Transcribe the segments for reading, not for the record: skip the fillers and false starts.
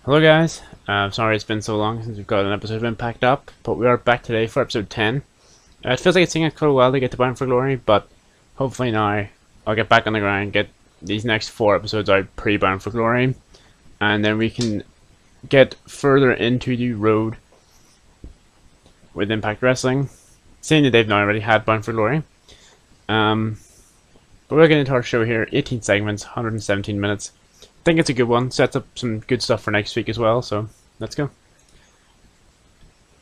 Hello guys, sorry it's been so long since we've got an episode been packed up, but we are back today for episode 10. It feels like it's taking quite a while to get to Bound for Glory, but hopefully now I'll get back on the grind, get these next 4 episodes out pre-Bound for Glory, and then we can get further into the road with Impact Wrestling, seeing that they've now already had Bound for Glory. But we'll get into our show here, 18 segments, 117 minutes. I think it's a good one. Sets up some good stuff for next week as well, so let's go.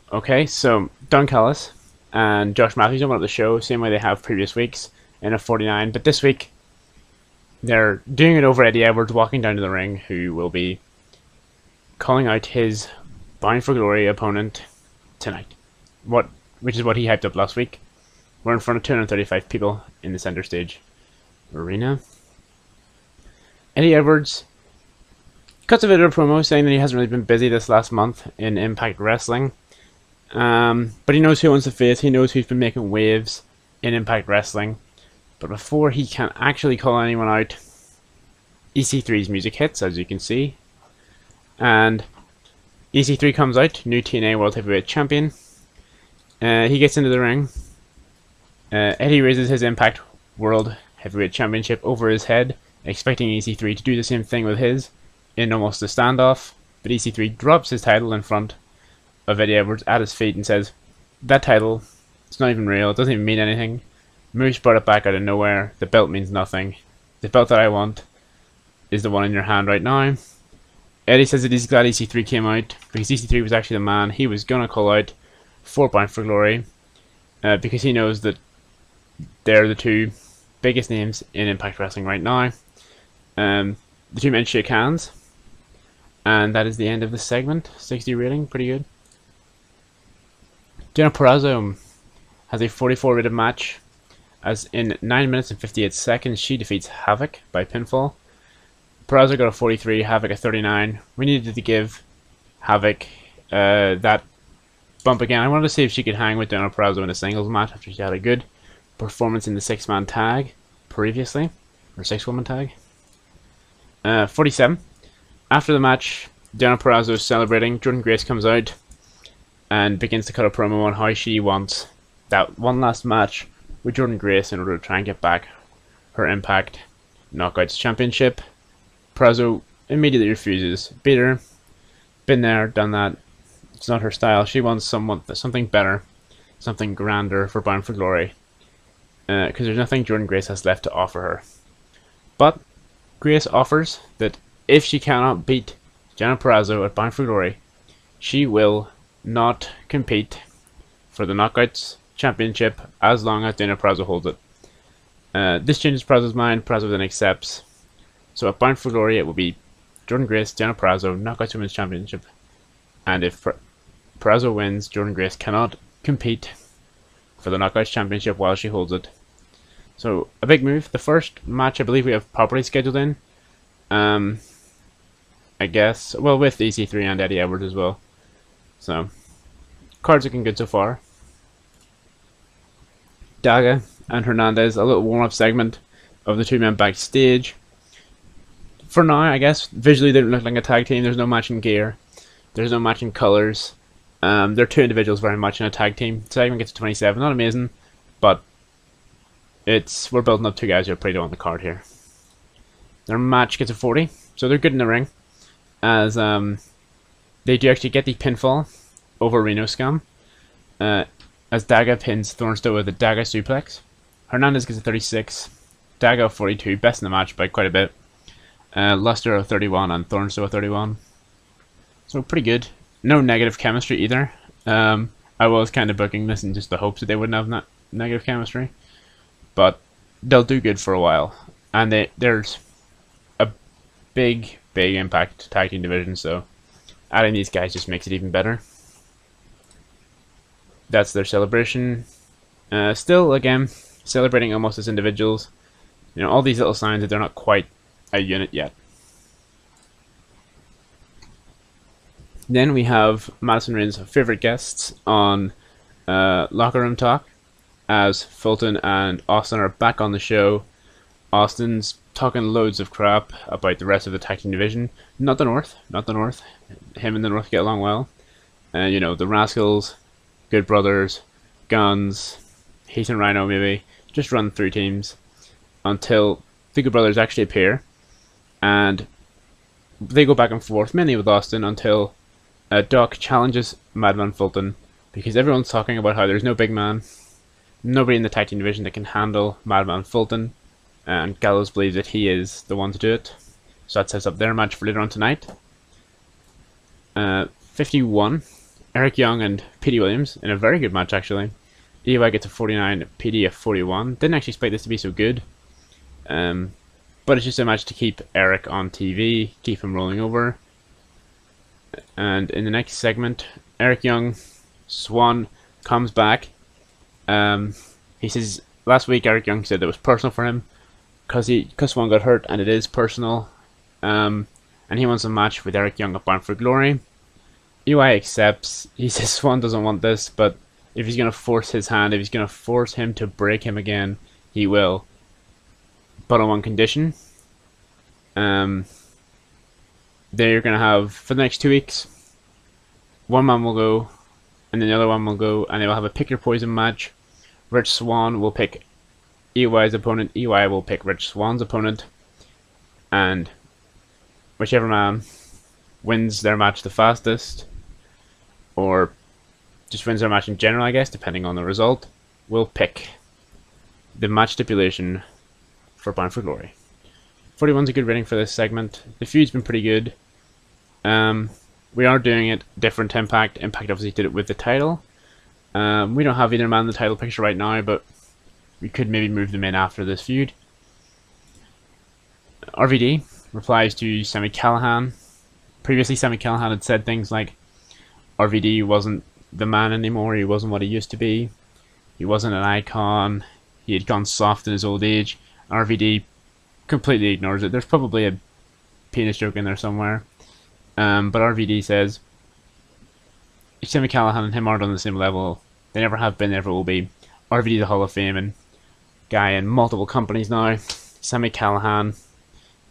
Okay, so Don Callis and Josh Matthews open up the show, same way they have previous weeks in a 49, but this week they're doing it over Eddie Edwards walking down to the ring, who will be calling out his Bound for Glory opponent tonight. Which is what he hyped up last week. We're in front of 235 people in the center stage arena. Eddie Edwards cuts a bit of a promo saying that he hasn't really been busy this last month in Impact Wrestling. But he knows who owns the face, he knows who's been making waves in Impact Wrestling. But before he can actually call anyone out, EC3's music hits, as you can see. And EC3 comes out, new TNA World Heavyweight Champion. He gets into the ring. Eddie raises his Impact World Heavyweight Championship over his head, expecting EC3 to do the same thing with his in almost a standoff, but EC3 drops his title in front of Eddie Edwards at his feet and says, "That title, it's not even real, it doesn't even mean anything. Moose brought it back out of nowhere, the belt means nothing. The belt that I want is the one in your hand right now." Eddie says that he's glad EC3 came out, because EC3 was actually the man he was going to call out for Bound for Glory, because he knows that they're the two biggest names in Impact Wrestling right now. The two men shake hands, and that is the end of the segment. 60 rating, pretty good. Deonna Purrazzo has a 44 rated match, as in 9 minutes and 58 seconds she defeats Havoc by pinfall. Purrazzo got a 43, Havoc a 39. We needed to give Havoc that bump again. I wanted to see if she could hang with Deonna Purrazzo in a singles match after she had a good performance in the 6-man tag previously, or 6-woman tag. 47. After the match, Deonna Purrazzo is celebrating. Jordynne Grace comes out and begins to cut a promo on how she wants that one last match with Jordynne Grace in order to try and get back her Impact Knockouts Championship. Purrazzo immediately refuses. Beat her. Been there, done that. It's not her style. She wants something better, something grander for Bound for Glory. Because there's nothing Jordynne Grace has left to offer her. But Grace offers that if she cannot beat Deonna Purrazzo at Bound for Glory, she will not compete for the Knockouts Championship as long as Deonna Purrazzo holds it. This changes Purrazzo's mind. Purrazzo then accepts. So at Bound for Glory, it will be Jordynne Grace, Deonna Purrazzo, Knockouts Women's Championship. And if Purrazzo wins, Jordynne Grace cannot compete for the Knockouts Championship while she holds it. So, a big move. The first match I believe we have properly scheduled in. I guess. Well, with EC3 and Eddie Edwards as well. So, cards looking good so far. Daga and Hernandez, a little warm-up segment of the two men backstage. For now, I guess, visually they don't look like a tag team. There's no matching gear. There's no matching colors. They're two individuals very much in a tag team. Segment gets to 27. Not amazing, but we're building up two guys who are pretty low on the card here. Their match gets a 40, so they're good in the ring, as they do actually get the pinfall over Reno Scum, as Daga pins Thornstowe with a Daga suplex. Hernandez gets a 36, Daga a 42, best in the match by quite a bit. Luster a 31 and Thornstowe a 31. So pretty good. No negative chemistry either. I was kind of booking this in just the hopes that they wouldn't have negative chemistry, but they'll do good for a while. And there's a big Impact tag team division, so adding these guys just makes it even better. That's their celebration. Still, again, celebrating almost as individuals. You know, all these little signs that they're not quite a unit yet. Then we have Madison Rain's favorite guests on Locker Room Talk, as Fulton and Austin are back on the show. Austin's talking loads of crap about the rest of the tag team division. Not the North, not the North. Him and the North get along well. You know, the Rascals, Good Brothers, Guns, Heath and Rhino maybe, just run through teams until the Good Brothers actually appear, and they go back and forth, mainly with Austin, until Doc challenges Madman Fulton, because everyone's talking about how there's no big man, nobody in the tag team division that can handle Madman Fulton, and Gallows believes that he is the one to do it. So that sets up their match for later on tonight. 51, Eric Young and Petey Williams in a very good match actually. EY gets a 49, PD a 41. Didn't actually expect this to be so good. But it's just a match to keep Eric on TV, keep him rolling over. And in the next segment, Eric Young, Swan, comes back. He says last week Eric Young said it was personal for him because Swan got hurt, and it is personal. And he wants a match with Eric Young at Bound for Glory. EY accepts. He says Swan doesn't want this, but if he's going to force his hand, if he's going to force him to break him again, he will. But on one condition. They're going to have, for the next 2 weeks, one man will go, and then the other one will go, and they will have a pick your poison match. Rich Swan will pick EY's opponent, EY will pick Rich Swan's opponent, and whichever man wins their match the fastest, or just wins their match in general, I guess, depending on the result, will pick the match stipulation for Bound for Glory. 41's a good rating for this segment. The feud's been pretty good. We are doing it different Impact. Impact obviously did it with the title. We don't have either man in the title picture right now, but we could maybe move them in after this feud. RVD replies to Sami Callihan. Previously, Sami Callihan had said things like RVD wasn't the man anymore, he wasn't what he used to be, he wasn't an icon, he had gone soft in his old age. RVD completely ignores it. There's probably a penis joke in there somewhere. But RVD says Sami Callihan and him aren't on the same level. They never have been, never will be. RVD the Hall of Fame and guy in multiple companies now. Sami Callihan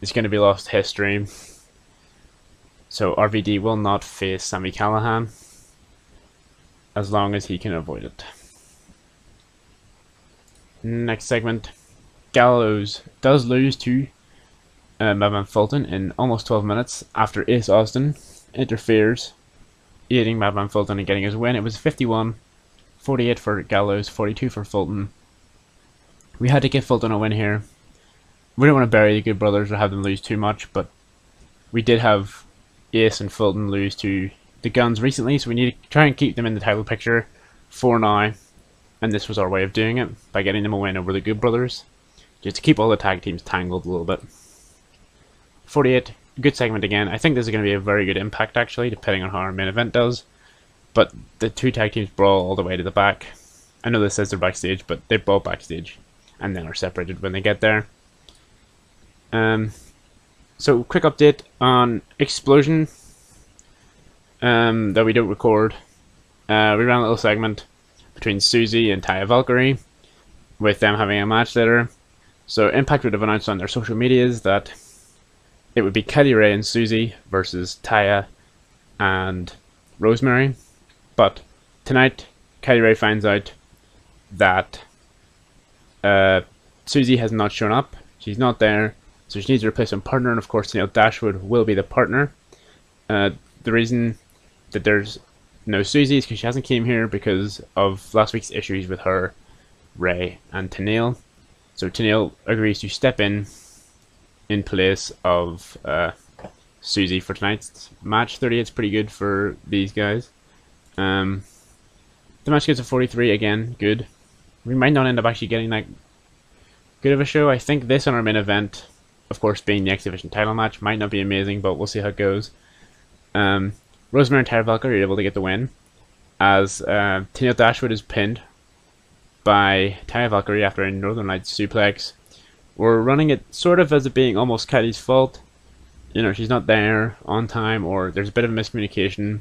is going to be lost to history. So RVD will not face Sami Callihan as long as he can avoid it. Next segment. Gallows does lose to Madman Fulton in almost 12 minutes after Ace Austin interferes, aiding Madman Fulton in getting his win. It was 51, 48 for Gallows, 42 for Fulton. We had to give Fulton a win here. We don't want to bury the Good Brothers or have them lose too much, but we did have Ace and Fulton lose to the Guns recently, so we need to try and keep them in the title picture for now. And this was our way of doing it, by getting them a win over the Good Brothers, just to keep all the tag teams tangled a little bit. 48, good segment again. I think this is going to be a very good Impact actually, depending on how our main event does. But the two tag teams brawl all the way to the back. I know this says they're backstage, but they brawl backstage and then are separated when they get there. So quick update on Explosion that we don't record. We ran a little segment between Susie and Taya Valkyrie with them having a match later. So Impact would have announced on their social medias that it would be Kelly Ray and Susie versus Taya and Rosemary. But tonight, Kelly Ray finds out that Susie has not shown up. She's not there, so she needs a replacement partner, and of course Tenille Dashwood will be the partner. The reason that there's no Susie is because she hasn't came here because of last week's issues with her, Ray, and Tenille. So Tenille agrees to step in place of Susie for tonight's match. 38's pretty good for these guys. The match gets a 43 again, good. We might not end up actually getting that good of a show. I think this on our main event, of course being the X Division title match, might not be amazing, but we'll see how it goes. Rosemary and Taya Valkyrie are able to get the win, as Tenille Dashwood is pinned by Taya Valkyrie after a Northern Lights suplex. We're running it sort of as it being almost Kelly's fault. You know, she's not there on time, or there's a bit of miscommunication,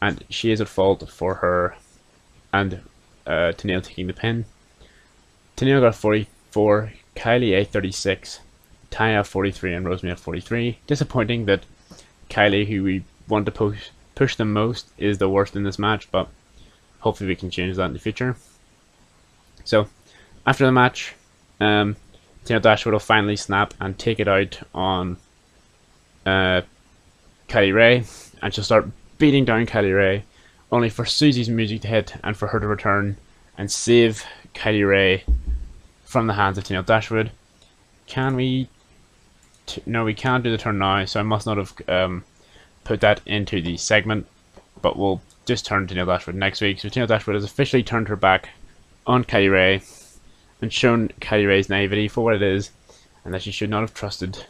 and she is at fault for her and Tenille taking the pin. Tenille got 44, Kylie a 36. Taya 43 and Rosemary 43. Disappointing that Kylie, who we want to push the most, is the worst in this match, but hopefully we can change that in the future. So, after the match, Tina Dashwood will finally snap and take it out on Kylie Ray, and she'll start beating down Kylie Ray, only for Susie's music to hit and for her to return and save Kylie Ray from the hands of Tina Dashwood. Can we? No, we can't do the turn now, so I must not have put that into the segment, but we'll just turn to Tina Dashwood next week. So Tina Dashwood has officially turned her back on Kylie Ray and shown Kylie Ray's naivety for what it is, and that she should not have trusted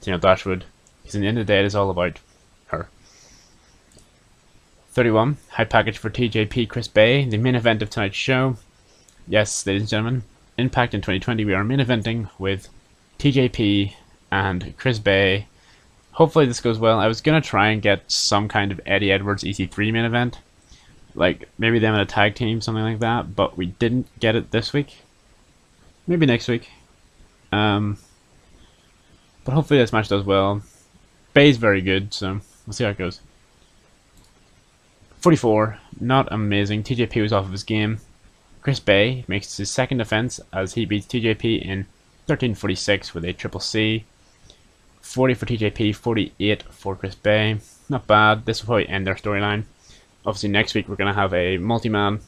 Tina Dashwood, because in the end of the day it is all about her. 31. High package for TJP Chris Bey, the main event of tonight's show. Yes, ladies and gentlemen, Impact in 2020, we are main eventing with TJP and Chris Bey. Hopefully this goes well. I was going to try and get some kind of Eddie Edwards EC3 main event, like maybe them in a tag team, something like that, but we didn't get it this week. Maybe next week. But hopefully this match does well. Bey's very good, so we'll see how it goes. 44, not amazing. TJP was off of his game. Chris Bey makes his second defense as he beats TJP in 13:46 with a triple C. 40 for TJP, 48 for Chris Bey. Not bad. This will probably end their storyline. Obviously next week we're going to have a multi-man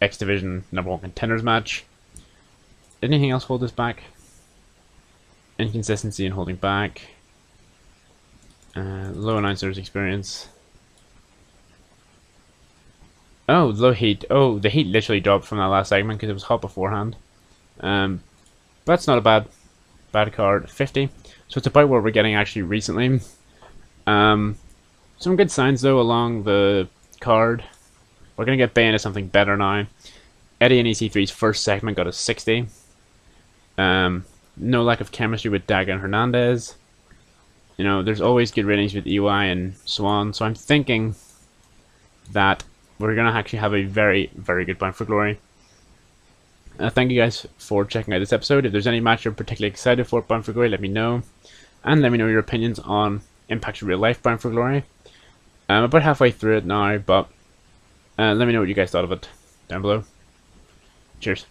X Division #1 contenders match. Did anything else hold us back? Inconsistency in holding back. Low announcers experience. Oh, low heat. Oh, the heat literally dropped from that last segment because it was hot beforehand. But that's not a bad card. 50. So it's about what we're getting actually recently. Some good signs though along the card. We're gonna get Bey into something better now. Eddie and EC3's first segment got a 60. No lack of chemistry with Daga and Hernandez. You know, there's always good ratings with EY and Swan, so I'm thinking that we're going to actually have a very, very good Bound for Glory. Thank you guys for checking out this episode. If there's any match you're particularly excited for Bound for Glory, let me know. And let me know your opinions on Impact's real life Bound for Glory. I'm about halfway through it now, but let me know what you guys thought of it down below. Cheers.